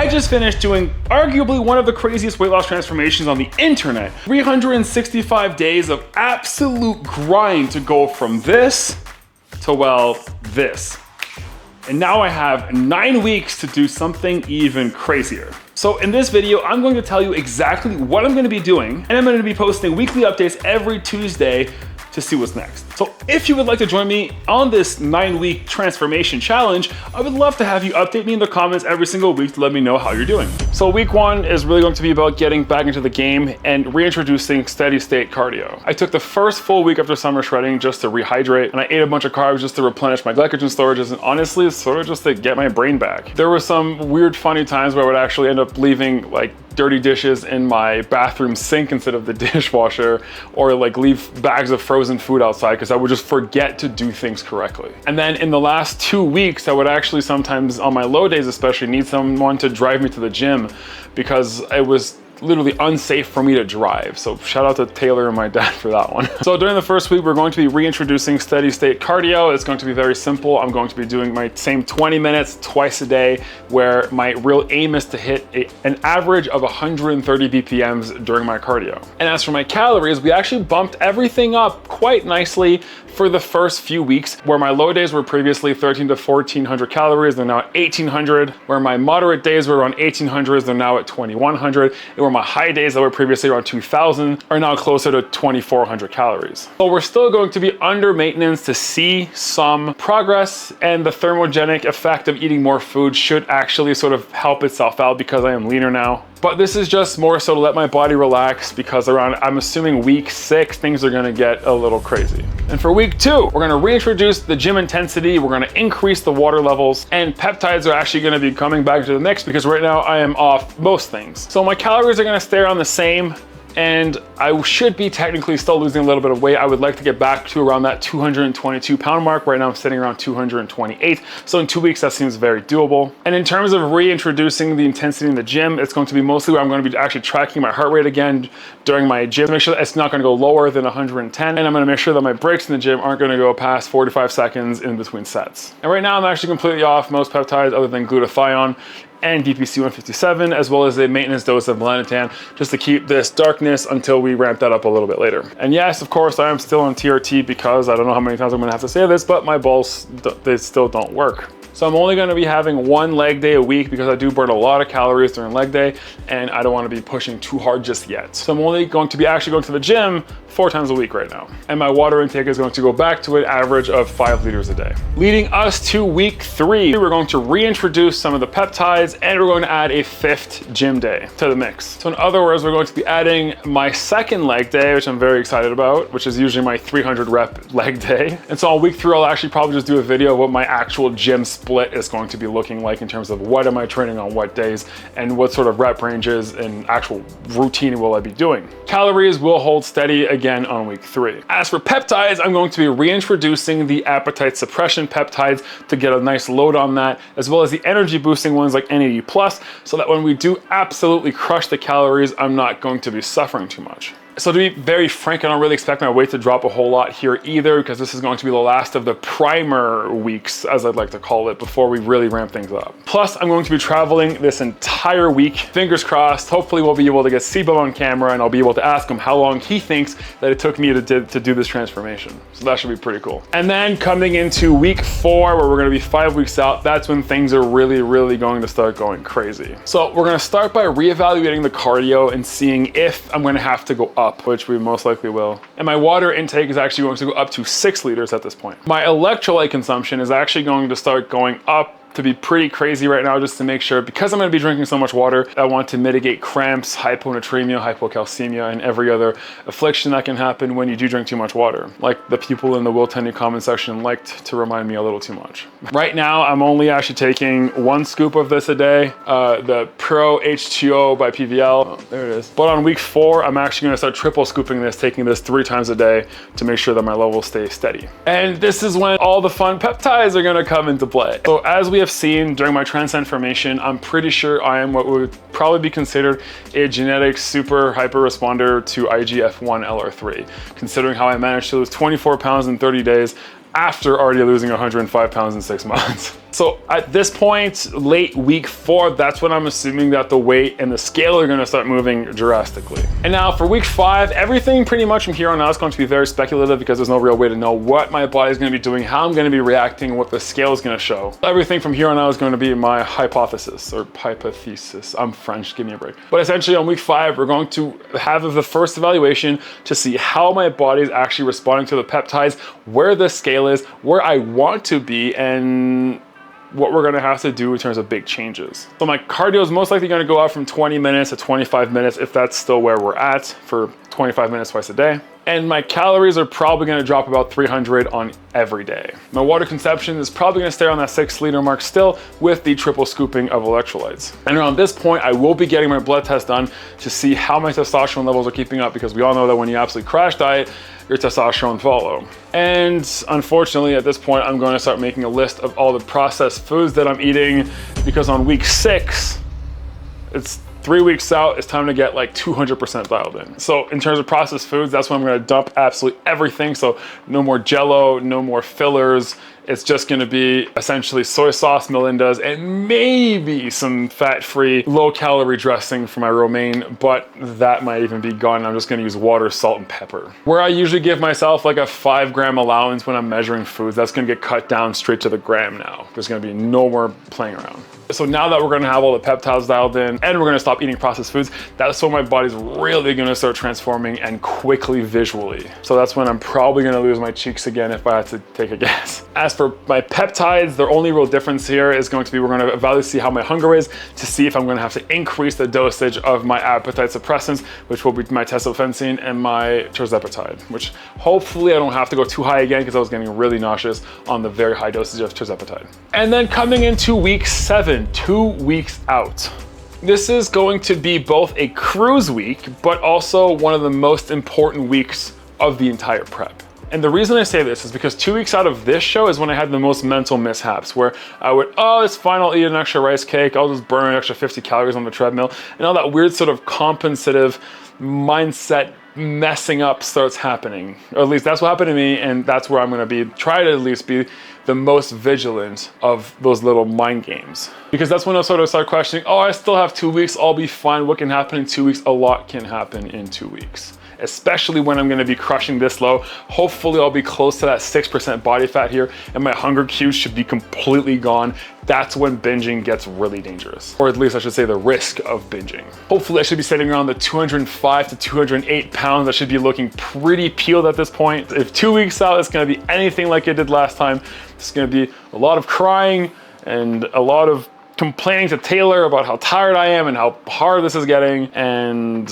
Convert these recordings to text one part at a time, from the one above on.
I just finished doing arguably one of the craziest weight loss transformations on the internet. 365 days of absolute grind to go from this to, well, this. And now I have 9 weeks to do something even crazier. So in this video, I'm going to tell you exactly what I'm going to be doing, and I'm going to be posting weekly updates every Tuesday to see what's next. So if you would like to join me on this 9-week transformation challenge, I would love to have you update me in the comments every single week to let me know how you're doing. So week 1 is really going to be about getting back into the game and reintroducing steady state cardio. I took the first full week after summer shredding just to rehydrate, and I ate a bunch of carbs just to replenish my glycogen storages, and honestly, it's sort of just to get my brain back. There were some weird, funny times where I would actually end up leaving like dirty dishes in my bathroom sink instead of the dishwasher, or like leave bags of frozen food outside because I would just forget to do things correctly. And then in the last 2 weeks, I would actually sometimes, on my low days especially, need someone to drive me to the gym because it was literally unsafe for me to drive. So shout out to Taylor and my dad for that one. So during the first week, we're going to be reintroducing steady state cardio. It's going to be very simple. I'm going to be doing my same 20 minutes twice a day, where my real aim is to hit an average of 130 BPMs during my cardio. And as for my calories, we actually bumped everything up quite nicely for the first few weeks, where my low days were previously 13 to 1400 calories, they're now at 1800. Where my moderate days were around 1800s, they're now at 2100. And where my high days that were previously around 2000 are now closer to 2400 calories. So we're still going to be under maintenance to see some progress, and the thermogenic effect of eating more food should actually sort of help itself out because I am leaner now. But this is just more so to let my body relax, because around, I'm assuming week 6, things are gonna get a little crazy. And for week 2, we're gonna reintroduce the gym intensity, we're gonna increase the water levels, and peptides are actually gonna be coming back to the mix because right now I am off most things. So my calories are gonna stay around the same, and I should be technically still losing a little bit of weight. I would like to get back to around that 222 pound mark. Right now I'm sitting around 228. So in 2 weeks, that seems very doable. And in terms of reintroducing the intensity in the gym, it's going to be mostly where I'm going to be actually tracking my heart rate again during my gym to make sure that it's not going to go lower than 110. And I'm going to make sure that my breaks in the gym aren't going to go past 45 seconds in between sets. And right now I'm actually completely off most peptides other than glutathione and DPC 157, as well as a maintenance dose of melanotan, just to keep this darkness until we ramp that up a little bit later. And yes, of course, I am still on TRT because I don't know how many times I'm gonna have to say this, but my balls, they still don't work. So I'm only gonna be having 1 leg day a week because I do burn a lot of calories during leg day, and I don't wanna be pushing too hard just yet. So I'm only going to be actually going to the gym 4 times a week right now. And my water intake is going to go back to an average of 5 liters a day. Leading us to week 3, we're going to reintroduce some of the peptides, and we're going to add a 5th gym day to the mix. So in other words, we're going to be adding my 2nd leg day, which I'm very excited about, which is usually my 300 rep leg day. And so on week 3, I'll actually probably just do a video of what my actual gym split is going to be looking like in terms of what am I training on what days and what sort of rep ranges and actual routine will I be doing. Calories will hold steady again on week 3. As for peptides, I'm going to be reintroducing the appetite suppression peptides to get a nice load on that, as well as the energy boosting ones like NAD+, so that when we do absolutely crush the calories, I'm not going to be suffering too much. So to be very frank, I don't really expect my weight to drop a whole lot here either, because this is going to be the last of the primer weeks, as I'd like to call it, before we really ramp things up. Plus, I'm going to be traveling this entire week. Fingers crossed, hopefully we'll be able to get Sibo on camera and I'll be able to ask him how long he thinks that it took me to do this transformation. So that should be pretty cool. And then coming into week 4, where we're gonna be 5 weeks out, that's when things are really going to start going crazy. So we're gonna start by reevaluating the cardio and seeing if I'm gonna have to go up, which we most likely will. And my water intake is actually going to go up to 6 liters at this point. My electrolyte consumption is actually going to start going up to be pretty crazy right now, just to make sure, because I'm going to be drinking so much water, I want to mitigate cramps, hyponatremia, hypocalcemia, and every other affliction that can happen when you do drink too much water. Like the people in the Will Tenny comment section liked to remind me a little too much. Right now, I'm only actually taking 1 scoop of this a day, the Pro H2O by PVL. Oh, there it is. But on week 4, I'm actually going to start triple scooping this, taking this 3 times a day to make sure that my levels stay steady. And this is when all the fun peptides are going to come into play. So as we have seen during my transformation, I'm pretty sure I am what would probably be considered a genetic super hyper responder to IGF-1 LR3, considering how I managed to lose 24 pounds in 30 days after already losing 105 pounds in 6 months. So at this point, late week 4, that's when I'm assuming that the weight and the scale are gonna start moving drastically. And now for week 5, everything pretty much from here on out is going to be very speculative because there's no real way to know what my body is gonna be doing, how I'm gonna be reacting, what the scale is gonna show. Everything from here on out is going to be my hypothesis or hypothesis. I'm French, give me a break. But essentially on week 5, we're going to have the first evaluation to see how my body is actually responding to the peptides, where the scale is, where I want to be, and what we're gonna have to do in terms of big changes. So my cardio is most likely gonna go out from 20 minutes to 25 minutes if that's still where we're at, for 25 minutes twice a day. And my calories are probably gonna drop about 300 on every day. My water consumption is probably gonna stay on that 6-liter mark still with the triple scooping of electrolytes. And around this point, I will be getting my blood test done to see how my testosterone levels are keeping up, because we all know that when you absolutely crash diet, your testosterone follow. And unfortunately, at this point, I'm going to start making a list of all the processed foods that I'm eating, because on week 6, it's 3 weeks out, it's time to get like 200% dialed in. So in terms of processed foods, that's when I'm gonna dump absolutely everything. So no more Jello, no more fillers. It's just gonna be essentially soy sauce, Melinda's, and maybe some fat-free, low-calorie dressing for my romaine, but that might even be gone. I'm just gonna use water, salt, and pepper. Where I usually give myself like a 5-gram allowance when I'm measuring foods, that's gonna get cut down straight to the gram now. There's gonna be no more playing around. So now that we're gonna have all the peptides dialed in and we're gonna stop eating processed foods, that's when my body's really gonna start transforming, and quickly visually. So that's when I'm probably gonna lose my cheeks again if I had to take a guess. As for my peptides, the only real difference here is going to be, we're gonna evaluate, see how my hunger is, to see if I'm gonna have to increase the dosage of my appetite suppressants, which will be my tesofensine and my tirzepatide, which hopefully I don't have to go too high again, because I was getting really nauseous on the very high dosage of tirzepatide. And then coming into week 7, 2 weeks out. This is going to be both a cruise week, but also one of the most important weeks of the entire prep. And the reason I say this is because 2 weeks out of this show is when I had the most mental mishaps, where I would, oh, it's fine, I'll eat an extra rice cake, I'll just burn an extra 50 calories on the treadmill, and all that weird sort of compensative mindset messing up starts happening. Or at least that's what happened to me, and that's where I'm gonna be, try to at least be the most vigilant of those little mind games. Because that's when I sort of start questioning, oh, I still have 2 weeks, I'll be fine. What can happen in 2 weeks? A lot can happen in 2 weeks. Especially when I'm gonna be crushing this low. Hopefully I'll be close to that 6% body fat here, and my hunger cues should be completely gone. That's when binging gets really dangerous. Or at least I should say the risk of binging. Hopefully I should be sitting around the 205 to 208 pounds. I should be looking pretty peeled at this point. If 2 weeks out it's gonna be anything like it did last time, it's gonna be a lot of crying and a lot of complaining to Taylor about how tired I am and how hard this is getting. And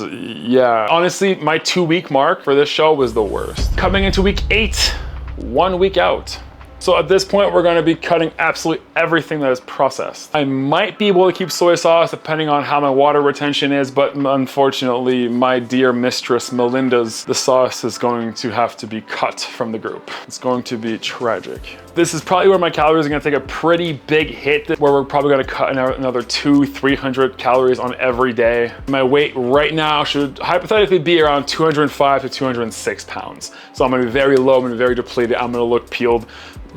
yeah, honestly, my 2 week mark for this show was the worst. Coming into week 8, 1 week out. So at this point, we're gonna be cutting absolutely everything that is processed. I might be able to keep soy sauce depending on how my water retention is, but unfortunately, my dear mistress Melinda's, the sauce is going to have to be cut from the group. It's going to be tragic. This is probably where my calories are gonna take a pretty big hit, where we're probably gonna cut another 200-300 calories on every day. My weight right now should hypothetically be around 205 to 206 pounds. So I'm gonna be very low, I'm gonna be very depleted, I'm gonna look peeled,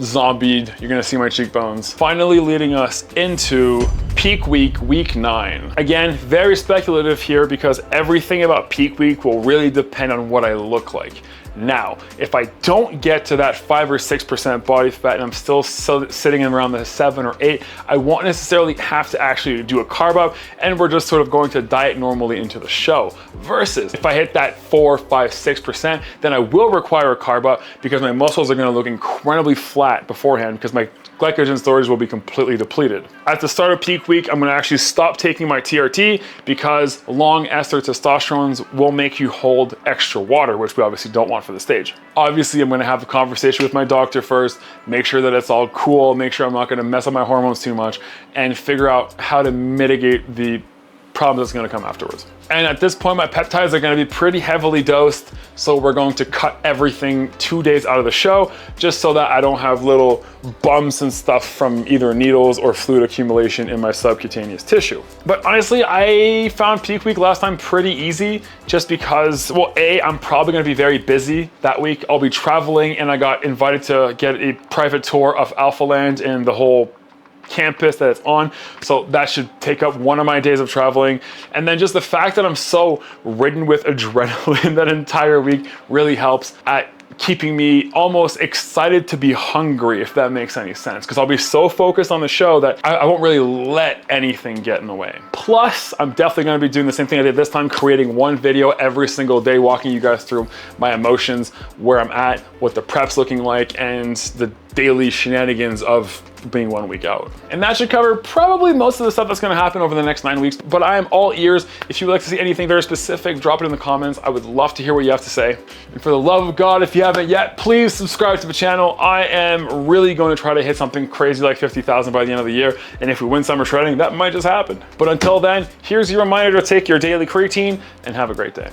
zombied, you're gonna see my cheekbones. Finally leading us into peak week, week 9. Again, very speculative here, because everything about peak week will really depend on what I look like. Now, if I don't get to that 5 or 6% body fat and I'm still sitting around the 7 or 8, I won't necessarily have to actually do a carb up, and we're just sort of going to diet normally into the show. Versus if I hit that 4, 5, 6%, then I will require a carb up, because my muscles are gonna look incredibly flat beforehand, because my glycogen storage will be completely depleted. At the start of peak week, I'm gonna actually stop taking my TRT, because long ester testosterones will make you hold extra water, which we obviously don't want for the stage. Obviously, I'm gonna have a conversation with my doctor first, make sure that it's all cool, make sure I'm not gonna mess up my hormones too much, and figure out how to mitigate the problem that's gonna come afterwards. And at this point, my peptides are gonna be pretty heavily dosed, so we're going to cut everything 2 days out of the show, just so that I don't have little bumps and stuff from either needles or fluid accumulation in my subcutaneous tissue. But honestly, I found peak week last time pretty easy, just because, well, A, I'm probably gonna be very busy that week. I'll be traveling, and I got invited to get a private tour of Alpha Land and the whole campus that it's on. So that should take up one of my days of traveling. And then just the fact that I'm so ridden with adrenaline that entire week really helps at keeping me almost excited to be hungry, if that makes any sense. Because I'll be so focused on the show that I won't really let anything get in the way. Plus, I'm definitely gonna be doing the same thing I did this time, creating one video every single day, walking you guys through my emotions, where I'm at, what the prep's looking like, and the daily shenanigans of being 1 week out. And that should cover probably most of the stuff that's gonna happen over the next 9 weeks, but I am all ears. If you would like to see anything very specific, drop it in the comments. I would love to hear what you have to say. And for the love of God, if you haven't yet, please subscribe to the channel. I am really going to try to hit something crazy like 50,000 by the end of the year. And if we win summer shredding, that might just happen. But until then, here's your reminder to take your daily creatine and have a great day.